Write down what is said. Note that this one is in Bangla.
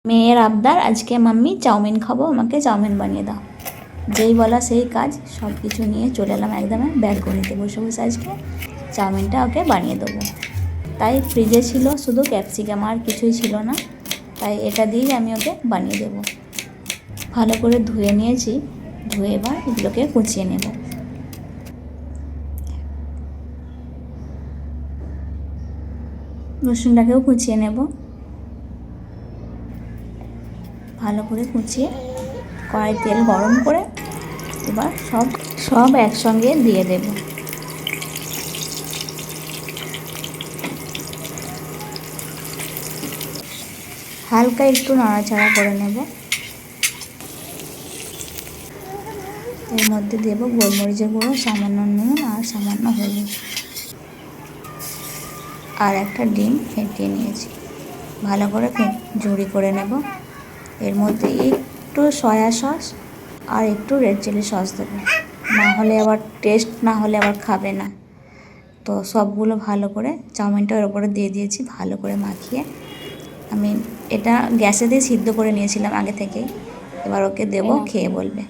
মেয়ের আবদার, আজকে মাম্মি চাউমিন খাবো, আমাকে চাউমিন বানিয়ে দাও। যেই বলা সেই কাজ, সব কিছু নিয়ে চলে এলাম একদমে ব্যালকনিতে, বসে বসে আজকে চাউমিনটা ওকে বানিয়ে দেবো। তাই ফ্রিজে ছিল শুধু ক্যাপসিকাম, আর কিছুই ছিল না, তাই এটা দিয়েই আমি ওকে বানিয়ে দেবো। ভালো করে ধুয়ে নিয়েছি, ধুয়ে এবার এগুলোকে কুচিয়ে নেব। রসুনটাকেও কুচিয়ে নেব, ভালো করে কুচিয়ে কড়াই তেল গরম করে এবার সব একসঙ্গে দিয়ে দেব। হালকা একটু নাড়াচাড়া করে নেব। এর মধ্যে দেব গোলমরিচের গুঁড়ো, সামান্য নুন আর সামান্য হলুদ, আর একটা ডিম ফেটিয়ে নিয়েছি, ভালো করে ঝুড়ি করে নেব। এর মধ্যে একটু সয়া সস আর একটু রেড চিলি সস দেবো, না হলে আবার টেস্ট না হলে আবার খাবে না। তো সবগুলো ভালো করে চাউমিনটা ওর উপরে দিয়ে দিয়েছি, ভালো করে মাখিয়ে আমি এটা গ্যাসে দিয়ে সিদ্ধ করে নিয়েছিলাম আগে থেকেই। এবার ওকে দেবো, খেয়ে বলবে।